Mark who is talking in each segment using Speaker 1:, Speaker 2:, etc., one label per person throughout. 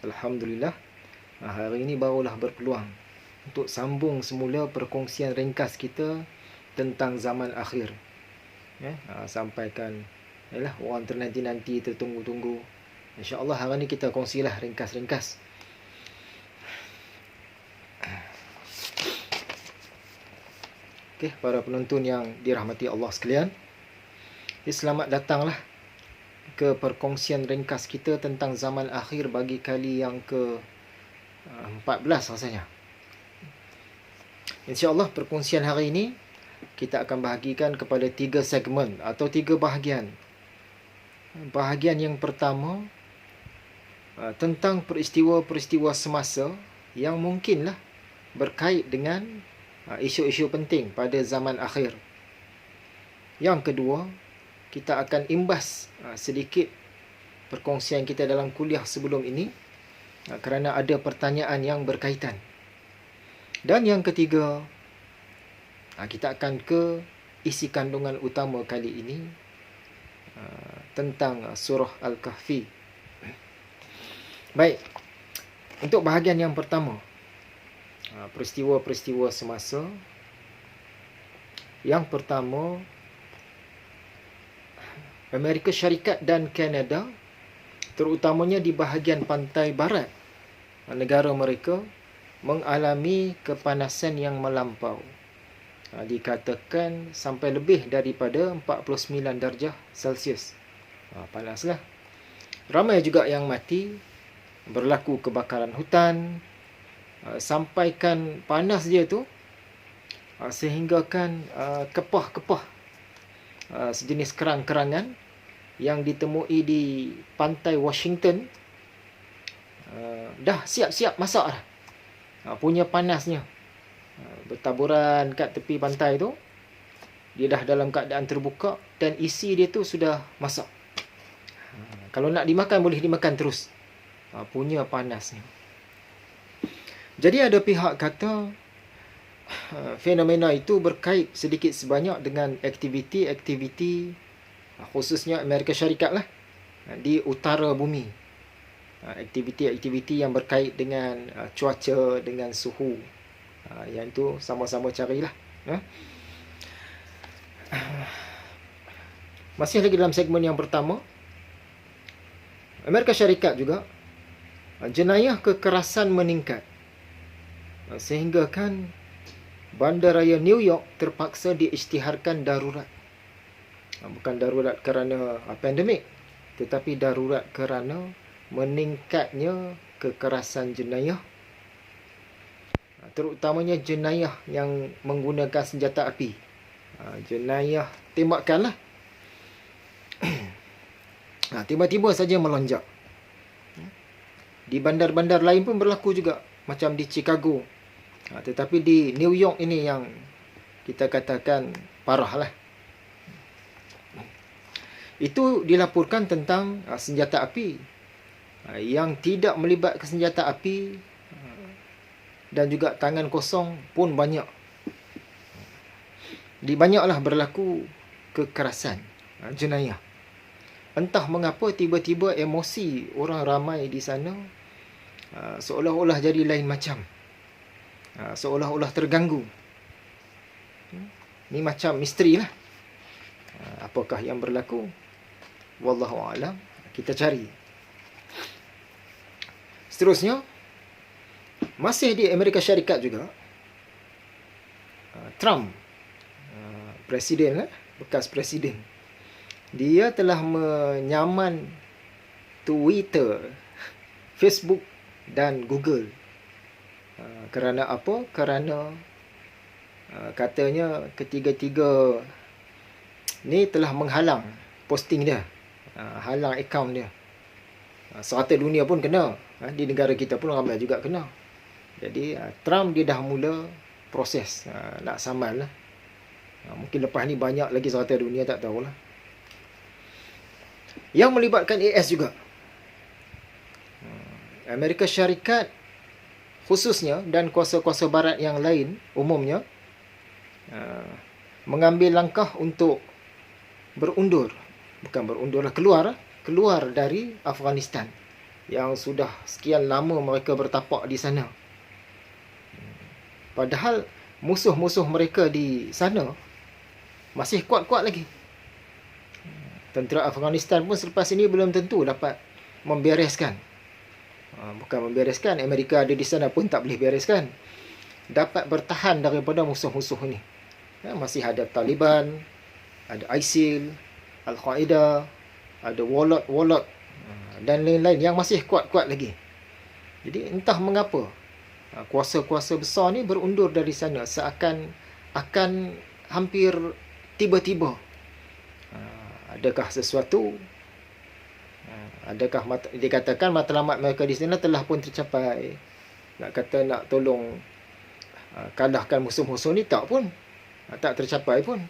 Speaker 1: Alhamdulillah, hari ini barulah berpeluang untuk sambung semula perkongsian ringkas kita tentang zaman akhir. Sampaikan, orang ternanti-nanti, tertunggu-tunggu. InsyaAllah hari ini kita kongsilah ringkas-ringkas. Okey, para penonton yang dirahmati Allah sekalian, selamat datanglah ke perkongsian ringkas kita tentang zaman akhir bagi kali yang ke-14 rasanya. InsyaAllah perkongsian hari ini kita akan bahagikan kepada 3 segmen atau 3 bahagian. Bahagian yang pertama tentang peristiwa-peristiwa semasa yang mungkinlah berkait dengan isu-isu penting pada zaman akhir. Yang kedua, kita akan imbas sedikit perkongsian kita dalam kuliah sebelum ini kerana ada pertanyaan yang berkaitan. Dan yang ketiga, kita akan ke isi kandungan utama kali ini tentang surah Al-Kahfi. Baik, untuk bahagian yang pertama, peristiwa-peristiwa semasa. Yang pertama, Amerika Syarikat dan Kanada, terutamanya di bahagian pantai barat negara mereka, mengalami kepanasan yang melampau. Dikatakan sampai lebih daripada 49 darjah Celsius. Panaslah. Ramai juga yang mati, berlaku kebakaran hutan, sampaikan panas dia tu sehinggakan kepah-kepah sejenis kerang-kerangan yang ditemui di pantai Washington dah siap-siap masak dah. Punya panasnya bertaburan kat tepi pantai tu, dia dah dalam keadaan terbuka dan isi dia tu sudah masak. Kalau nak dimakan boleh dimakan terus. Punya panasnya. Jadi ada pihak kata fenomena itu berkait sedikit sebanyak dengan aktiviti-aktiviti khususnya Amerika Syarikat lah di utara bumi. Aktiviti-aktiviti yang berkait dengan cuaca, dengan suhu. Yang itu sama-sama carilah. Masih lagi dalam segmen yang pertama, Amerika Syarikat juga jenayah kekerasan meningkat sehingga kan bandaraya New York terpaksa diisytiharkan darurat. Bukan darurat kerana pandemik, tetapi darurat kerana meningkatnya kekerasan jenayah, terutamanya jenayah yang menggunakan senjata api. Jenayah tembakan lah. Tiba-tiba saja melonjak. Di bandar-bandar lain pun berlaku juga, macam di Chicago. Tetapi di New York ini yang kita katakan parah lah. Itu dilaporkan tentang senjata api yang tidak melibatkan senjata api dan juga tangan kosong pun banyak. Banyaklah berlaku kekerasan, jenayah. Entah mengapa tiba-tiba emosi orang ramai di sana seolah-olah jadi lain macam. Seolah-olah terganggu. Ni macam misteri lah. Apakah yang berlaku? Wallahu a'lam. Kita cari. Seterusnya, masih di Amerika Syarikat juga, Trump, presiden, bekas presiden, dia telah menyaman Twitter, Facebook dan Google. Kerana apa? Kerana katanya ketiga-tiga ni telah menghalang posting dia, halang akaun dia. Serata dunia pun kena, di negara kita pun ramai juga kena. Jadi Trump dia dah mula proses nak saman lah. Mungkin lepas ni banyak lagi serata dunia, tak tahulah. Yang melibatkan AS juga. Amerika Syarikat khususnya dan kuasa-kuasa barat yang lain umumnya mengambil langkah untuk keluar dari Afghanistan. yang sudah sekian lama mereka bertapak di sana. Padahal musuh-musuh mereka di sana masih kuat-kuat lagi. Tentera Afghanistan pun selepas ini belum tentu dapat membereskan. Bukan membereskan, Amerika ada di sana pun tak boleh bereskan. Dapat bertahan daripada musuh-musuh ini. Masih ada Taliban, ada ISIL, Al-Qaeda, ada Warlord dan lain-lain yang masih kuat-kuat lagi. Jadi entah mengapa kuasa-kuasa besar ni berundur dari sana seakan akan hampir tiba-tiba. Adakah sesuatu? Adakah dikatakan matlamat mereka di sana telah pun tercapai? Nak kata nak tolong kalahkan musuh-musuh ni tak pun. Tak tercapai pun.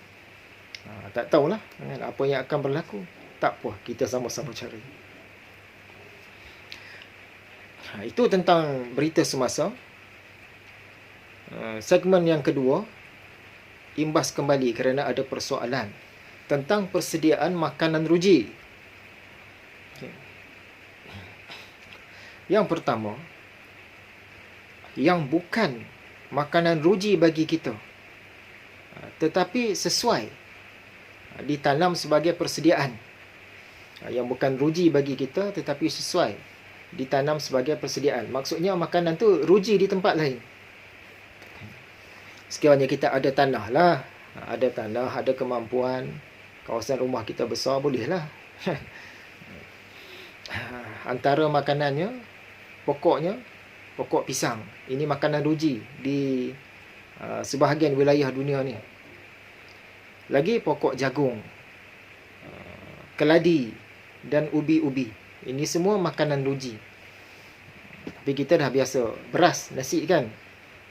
Speaker 1: Tak tahulah apa yang akan berlaku. Tak apa, kita sama-sama cari. Itu tentang berita semasa. Segmen yang kedua, imbas kembali kerana ada persoalan tentang persediaan makanan ruji. Yang pertama, yang bukan makanan ruji bagi kita, tetapi sesuai ditanam sebagai persediaan. Yang bukan ruji bagi kita tetapi sesuai ditanam sebagai persediaan. Maksudnya makanan tu ruji di tempat lain. Sekiranya kita ada tanah lah, ada tanah, ada kemampuan, kawasan rumah kita besar, bolehlah. Antara makanannya, pokoknya, pokok pisang. Ini makanan ruji di sebahagian wilayah dunia ni. Lagi pokok jagung, keladi dan ubi-ubi. Ini semua makanan ruji. Tapi kita dah biasa beras, nasi kan.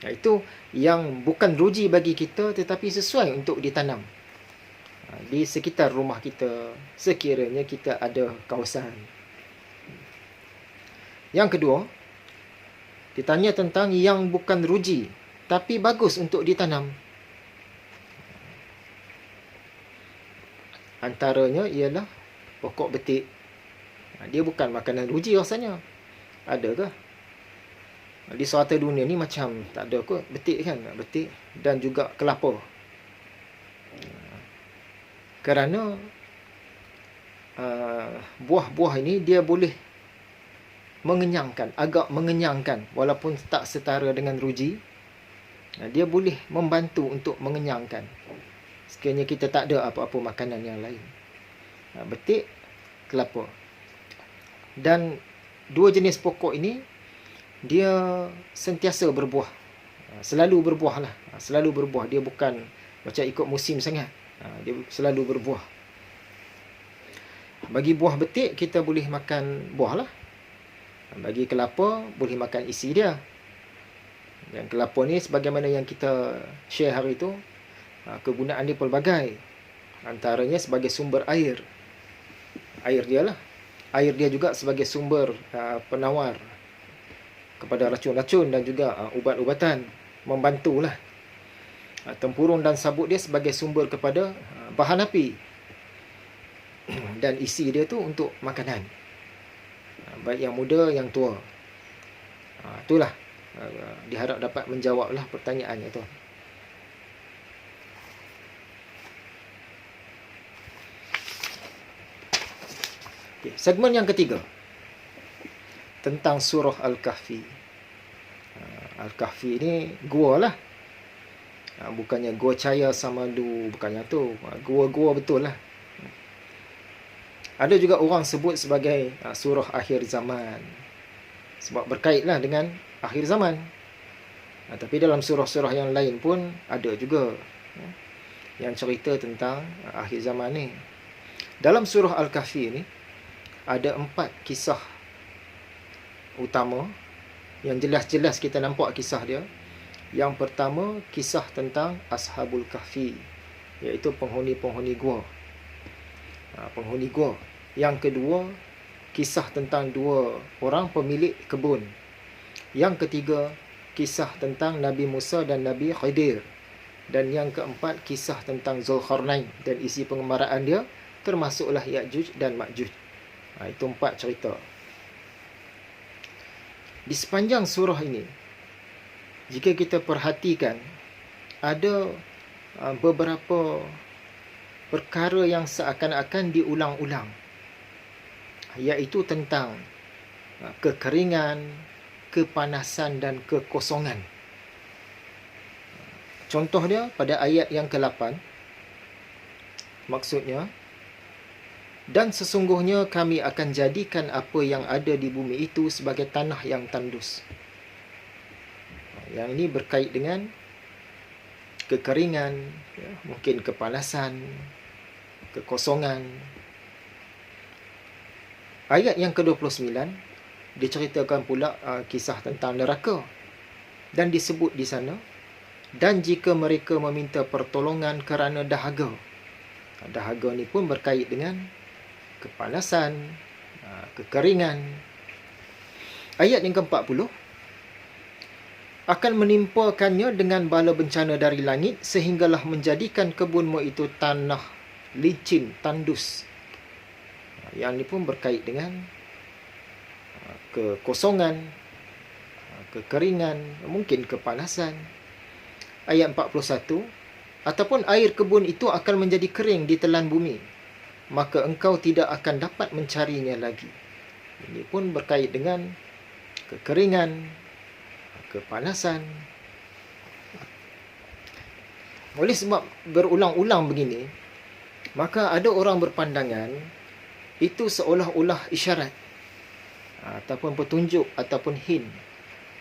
Speaker 1: Itu yang bukan ruji bagi kita tetapi sesuai untuk ditanam di sekitar rumah kita, sekiranya kita ada kawasan. Yang kedua, ditanya tentang yang bukan ruji tapi bagus untuk ditanam. Antaranya ialah pokok betik. Dia bukan makanan ruji rasanya. Adakah? Di serata dunia ni macam tak ada kot betik kan, betik dan juga kelapa. Kerana buah-buah ini dia boleh mengenyangkan, agak mengenyangkan walaupun tak setara dengan ruji. Dia boleh membantu untuk mengenyangkan sekiranya kita tak ada apa-apa makanan yang lain. Betik, kelapa. Dan dua jenis pokok ini dia sentiasa berbuah. Selalu berbuah lah. Selalu berbuah. Dia bukan macam ikut musim sangat. Dia selalu berbuah. Bagi buah betik, kita boleh makan buah lah. Bagi kelapa, boleh makan isi dia. Dan kelapa ni, sebagaimana yang kita share hari itu, kegunaan dia pelbagai. Antaranya sebagai sumber air. Air dia lah. Air dia juga sebagai sumber penawar kepada racun-racun dan juga ubat-ubatan. Membantulah. Tempurung dan sabut dia sebagai sumber kepada bahan api. Dan isi dia tu untuk makanan. Baik yang muda, yang tua. Itulah. Diharap dapat menjawablah pertanyaannya tu. Okay, segmen yang ketiga. Tentang surah Al-Kahfi. Al-Kahfi ni gua lah. Bukannya gua Cahaya Samadu, bukannya tu. Gua-gua betul lah. Ada juga orang sebut sebagai surah akhir zaman. Sebab berkaitlah dengan akhir zaman. Tapi dalam surah-surah yang lain pun ada juga yang cerita tentang akhir zaman ni. Dalam surah Al-Kahfi ni ada 4 kisah utama yang jelas-jelas kita nampak kisah dia. Yang pertama, kisah tentang Ashabul Kahfi, iaitu penghuni-penghuni gua. Penghuni gua. Yang kedua, kisah tentang 2 orang pemilik kebun. Yang ketiga, kisah tentang Nabi Musa dan Nabi Khidir. Dan yang keempat, kisah tentang Zulkarnain dan isi pengembaraan dia, termasuklah Ya'juj dan Ma'juj. Itu 4 cerita. Di sepanjang surah ini, jika kita perhatikan, ada beberapa perkara yang seakan-akan diulang-ulang, iaitu tentang kekeringan, kepanasan dan kekosongan. Contoh dia pada ayat yang ke-8, maksudnya, dan sesungguhnya kami akan jadikan apa yang ada di bumi itu sebagai tanah yang tandus. Yang ini berkait dengan kekeringan, ya, mungkin kepanasan, kekosongan. Ayat yang ke-29 diceritakan pula kisah tentang neraka, dan disebut di sana, dan jika mereka meminta pertolongan kerana dahaga. Dahaga ni pun berkait dengan kepanasan, kekeringan. Ayat yang ke-40, akan menimpakannya dengan bala bencana dari langit sehinggalah menjadikan kebunmu itu tanah licin, tandus. Yang ini pun berkait dengan kekosongan, kekeringan, mungkin kepanasan. Ayat 41, ataupun air kebun itu akan menjadi kering di telan bumi, maka engkau tidak akan dapat mencarinya lagi. Ini pun berkait dengan kekeringan, kepanasan. Oleh sebab berulang-ulang begini, maka ada orang berpandangan itu seolah-olah isyarat ataupun petunjuk ataupun hint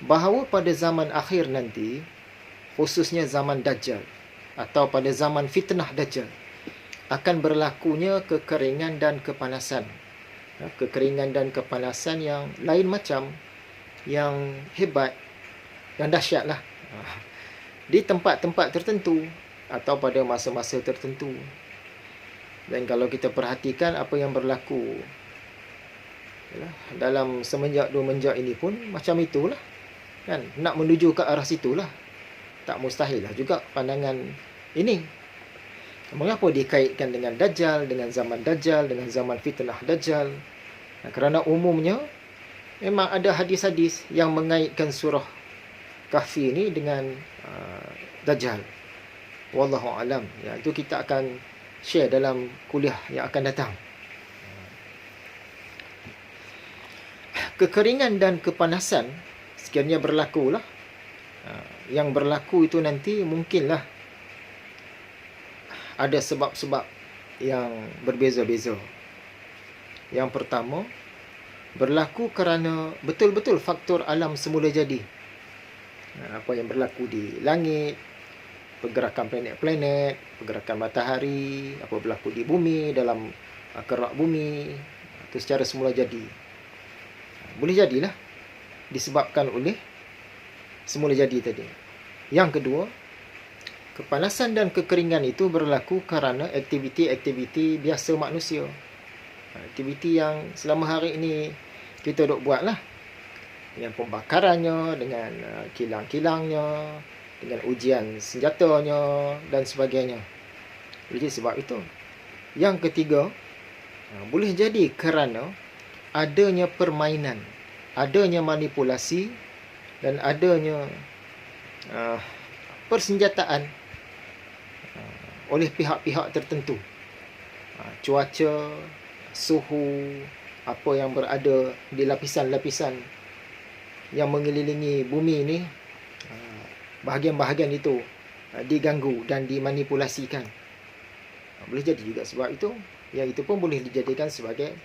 Speaker 1: bahawa pada zaman akhir nanti, khususnya zaman Dajjal atau pada zaman fitnah Dajjal, akan berlakunya kekeringan dan kepanasan. Kekeringan dan kepanasan yang lain macam, yang hebat, yang dahsyat lah, di tempat-tempat tertentu atau pada masa-masa tertentu. Dan kalau kita perhatikan apa yang berlaku dalam semenjak 2 menjak ini pun macam itulah, kan? Nak menuju ke arah situlah. Tak mustahil lah juga pandangan ini. Mengapa dikaitkan dengan Dajjal, dengan zaman fitnah Dajjal? Kerana umumnya memang ada hadis-hadis yang mengaitkan surah Kahfi ini dengan Dajjal. Wallahu alam. Ya, itu kita akan share dalam kuliah yang akan datang. Kekeringan dan kepanasan sekiranya berlakulah, yang berlaku itu nanti mungkinlah ada sebab-sebab yang berbeza-beza. Yang pertama, berlaku kerana betul-betul faktor alam semula jadi. Apa yang berlaku di langit, pergerakan planet-planet, pergerakan matahari, apa berlaku di bumi, dalam kerak bumi, itu secara semula jadi. Boleh jadilah disebabkan oleh semula jadi tadi. Yang kedua, kepanasan dan kekeringan itu berlaku kerana aktiviti-aktiviti biasa manusia. Aktiviti yang selama hari ini kita duk buat lah, dengan pembakarannya, dengan kilang-kilangnya, dengan ujian senjatanya dan sebagainya. Jadi sebab itu. Yang ketiga, boleh jadi kerana adanya permainan, adanya manipulasi dan adanya persenjataan oleh pihak-pihak tertentu. Cuaca, suhu, apa yang berada di lapisan-lapisan yang mengelilingi bumi ini, bahagian-bahagian itu diganggu dan dimanipulasikan. Boleh jadi juga sebab itu. Yang itu pun boleh dijadikan sebagai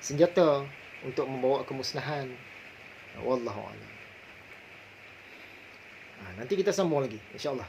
Speaker 1: senjata untuk membawa kemusnahan. Wallahu a'lam. Nanti kita sambung lagi, insya-Allah.